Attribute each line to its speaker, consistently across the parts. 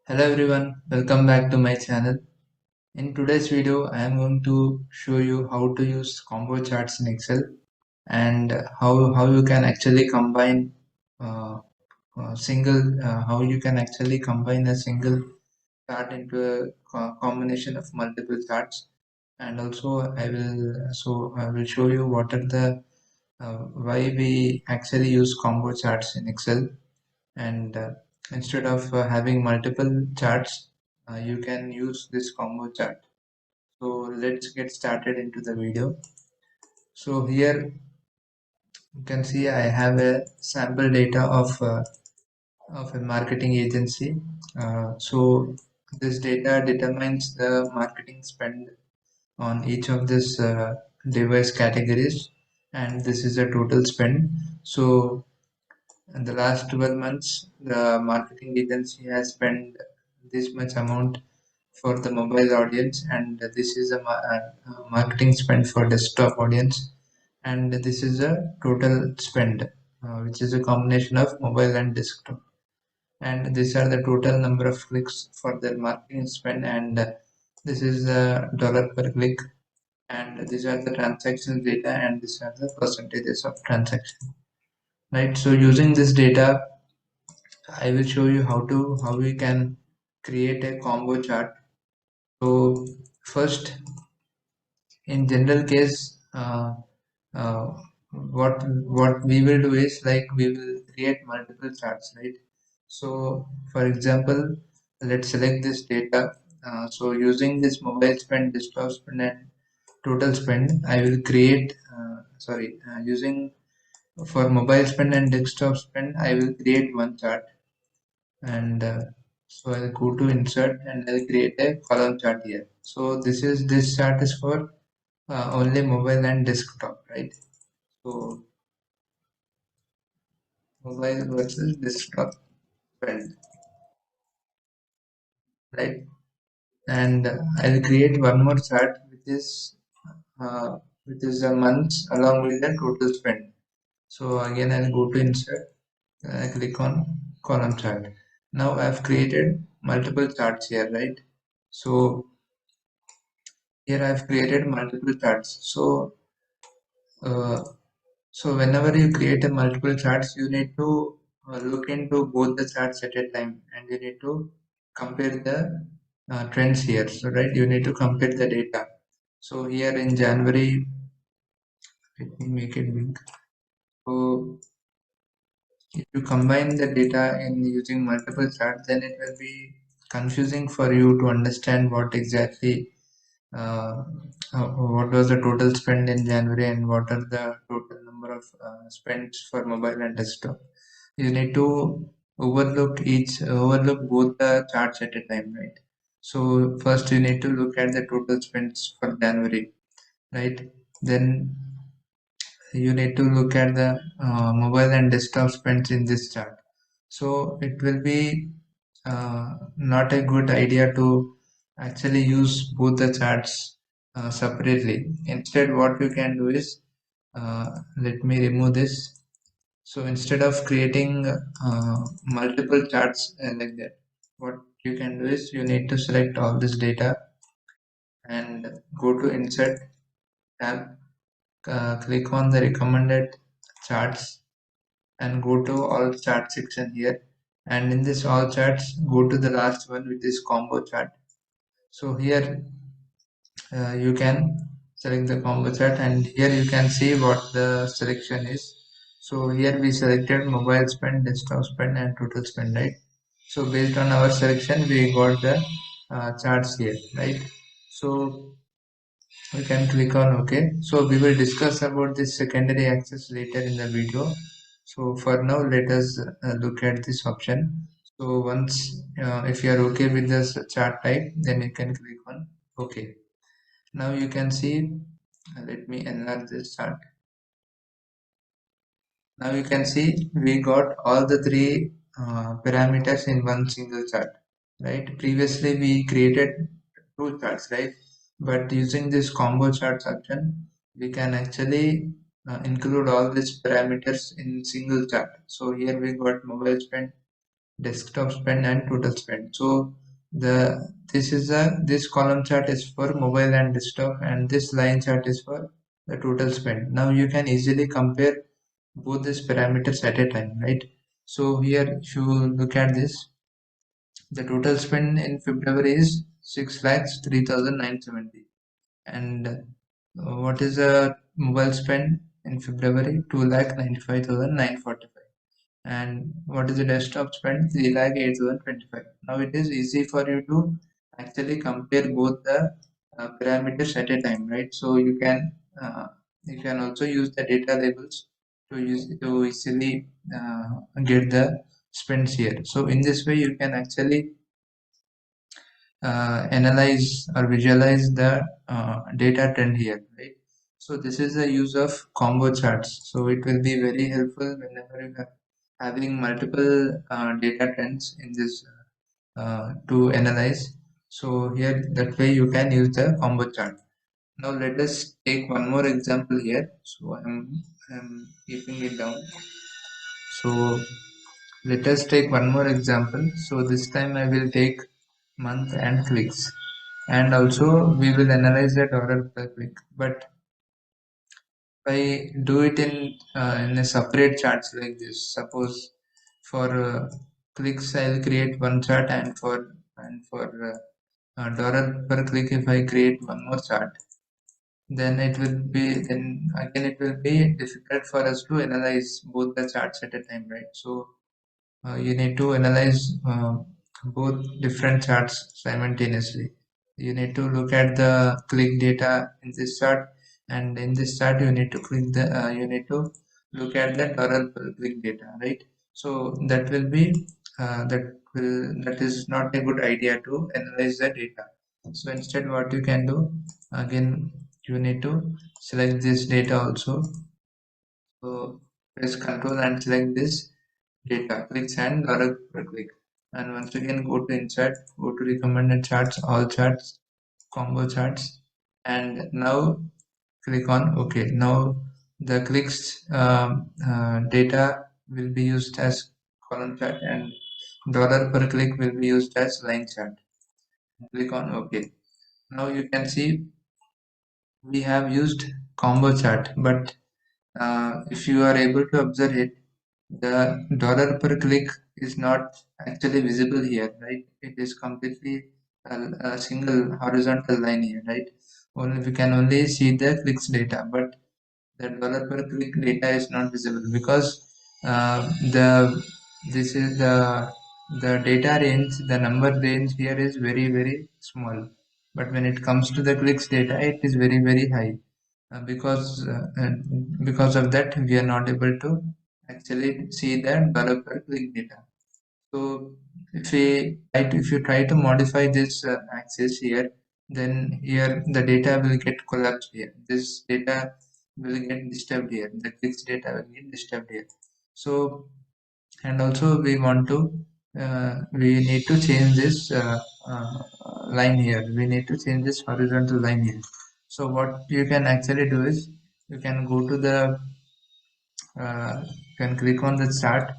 Speaker 1: Hello everyone, welcome back to my channel. In today's video, I am going to show you how to use combo charts in Excel and how you can actually combine uh, how you can actually combine a single chart into a combination of multiple charts. And also I will show you what are the why we actually use combo charts in Excel and instead of having multiple charts you can use this combo chart. So let's get started into the video. So here you can see I have a sample data of a marketing agency. So this data determines the marketing spend on each of this device categories, and this is a total spend. So in the last 12 months, the marketing agency has spent this much amount for the mobile audience, and this is a marketing spend for desktop audience, and this is a total spend, which is a combination of mobile and desktop. And these are the total number of clicks for the marketing spend, and this is the dollar per click, and these are the transaction data, and these are the percentages of transaction. Right. So using this data, I will show you how we can create a combo chart. So first, in general case, uh, what we will do is like we will create multiple charts, right? So for example, let's select this data. So using this mobile spend, desktop spend, and total spend, I will create. Using for mobile spend and desktop spend, I will create one chart and so I'll go to insert and I'll create a column chart here. So this chart is for only mobile and desktop, right? So mobile versus desktop spend, right? And I'll create one more chart uh, which is a months along with the total spend. So again I'll go to insert, click on column chart. Now I've created multiple charts here, right? So here I've created multiple charts. Uh, so whenever you create a multiple charts, you need to look into both the charts at a time, and you need to compare the trends here. So right, you need to compare the data. So here in January, let me make it big. So if you combine the data in using multiple charts, then it will be confusing for you to understand what exactly uh, what was the total spend in January and what are the total number of spends for mobile and desktop. You need to overlook both the charts at a time, right? So first you need to look at the total spends for January, right? Then you need to look at the mobile and desktop spends in this chart. So it will be not a good idea to actually use both the charts separately. Instead, what you can do is let me remove this. So instead of creating multiple charts like that, what you can do is you need to select all this data and go to Insert tab, click on the recommended charts and go to all chart section here, and in this all charts go to the last one, which is combo chart. So here you can select the combo chart, and here you can see what the selection is. So here we selected mobile spend, desktop spend, and total spend, right? So based on our selection we got the charts here, right? So we can click on OK. So we will discuss about this secondary access later in the video. So for now, let us look at this option. So once if you are okay with this chart type, then you can click on OK. Now you can see, let me enlarge this chart. Now you can see we got all the three parameters in one single chart, right? Previously we created two charts, right? But using this combo charts option, we can actually include all these parameters in single chart. So here we got mobile spend, desktop spend and total spend. So this column chart is for mobile and desktop, and this line chart is for the total spend. Now you can easily compare both these parameters at a time, right? So here if you look at this, the total spend in February is 6,03,970, and what is the mobile spend in February? 2,95,945. And what is the desktop spend? 3,08,025. Now it is easy for you to actually compare both the parameters at a time, right? So you can also use the data labels to easily get the spends here. So in this way you can actually analyze or visualize the data trend here, right? So this is the use of combo charts. So it will be very helpful whenever you are having multiple data trends in this to analyze. So here that way you can use the combo chart. Now let us take one more example here. So I'm keeping it down. So let us take one more example. So this time I will take month and clicks, and also we will analyze the dollar per click. But if I do it in a separate charts like this, suppose for clicks I'll create one chart, and for dollar per click if I create one more chart, then again it will be difficult for us to analyze both the charts at a time, right? So you need to analyze both different charts simultaneously. You need to look at the click data in this chart, and in this chart you need to you need to look at the dollar per click data, right? So that is not a good idea to analyze the data. So instead, what you can do, again, you need to select this data also. So press Control and select this data, clicks and dollar per click. And once again go to insert, go to recommended charts, all charts, combo charts, and now click on OK. Now the clicks data will be used as column chart, and dollar per click will be used as line chart. Click on OK. Now you can see we have used combo chart, but if you are able to observe it, the dollar per click is not actually visible here, right? It is completely a single horizontal line here, right? Only we can only see the clicks data, but the dollar per click data is not visible because the this is the data range, the number range here is very small, but when it comes to the clicks data it is very high, because of that we are not able to actually see the dollar per click data. So if you try to modify this axis here, then here the data will get collapsed here. This data will get disturbed here. The clicks data will get disturbed here. So, and also we need to change this line here. We need to change this horizontal line here. So what you can actually do is you can go to the you can click on the chart,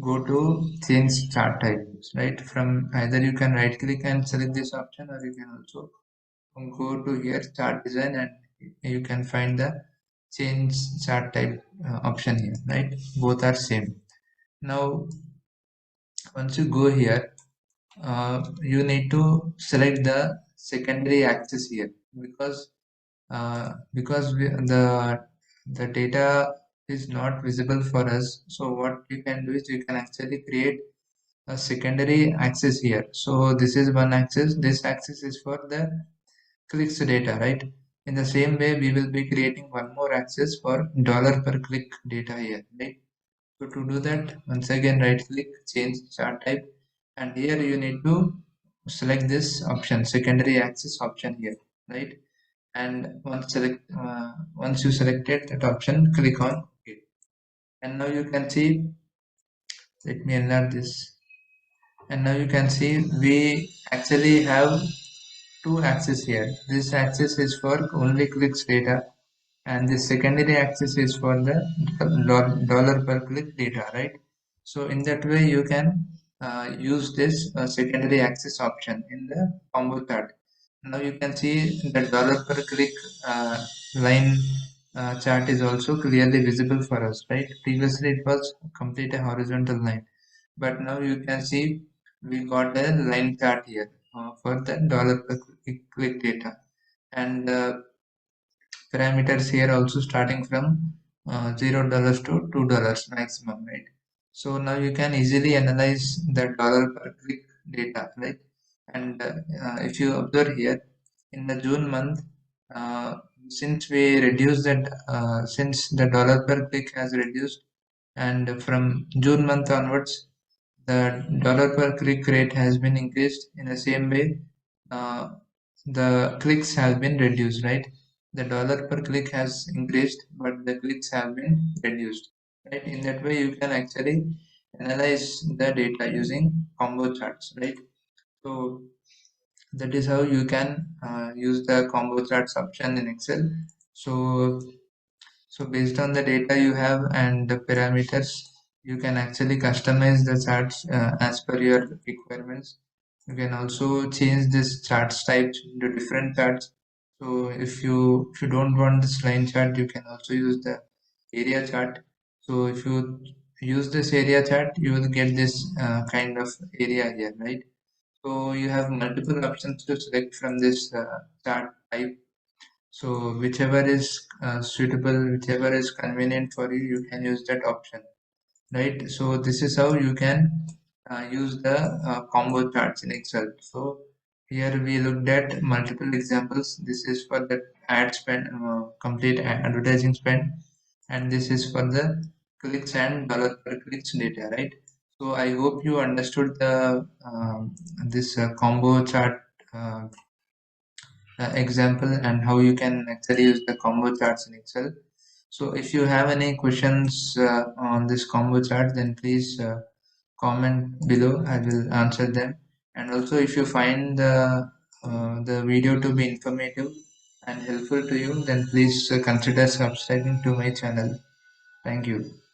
Speaker 1: go to change chart types, right? From either you can right click and select this option, or you can also go to here chart design, and you can find the change chart type option here, right? Both are same. Now once you go here, you need to select the secondary axis here, because the data is not visible for us. So what you can do is you can actually create a secondary axis here. So this is one axis. This axis is for the clicks data, right? In the same way, we will be creating one more axis for dollar per click data here, right? So to do that, once again, right click, change chart type, and here you need to select this option, secondary axis option here, right? And once you selected that option, click on OK. And now you can see, let me enlarge this. And now you can see we actually have two axes here. This axis is for only clicks data, and the secondary axis is for the dollar per click data, right? So in that way you can use this secondary access option in the combo chart. Now you can see the dollar per click line chart is also clearly visible for us, right? Previously it was complete a horizontal line, but now you can see we got a line chart here for the dollar per click data, and parameters here also starting from $0 to $2 maximum, right? So now you can easily analyze the dollar per click data, right? And if you observe here in the June month, uh, since we reduced that, since the dollar per click has reduced, and from June month onwards, the dollar per click rate has been increased. In the same way, uh, the clicks have been reduced, right? The dollar per click has increased, but the clicks have been reduced, right? In that way, you can actually analyze the data using combo charts, right? So that is how you can use the combo charts option in Excel. So based on the data you have and the parameters, you can actually customize the charts as per your requirements. You can also change this charts types into different charts. So if you don't want this line chart, you can also use the area chart. So if you use this area chart, you will get this kind of area here, right? So you have multiple options to select from this chart type. So whichever is suitable, whichever is convenient for you, you can use that option, right? So this is how you can use the combo charts in Excel. So here we looked at multiple examples. This is for the ad spend, complete advertising spend, and this is for the clicks and dollar per clicks data, right? So I hope you understood the this combo chart uh, example and how you can actually use the combo charts in Excel. So if you have any questions on this combo chart, then please comment below. I will answer them. And also, if you find the video to be informative and helpful to you, then please consider subscribing to my channel. Thank you.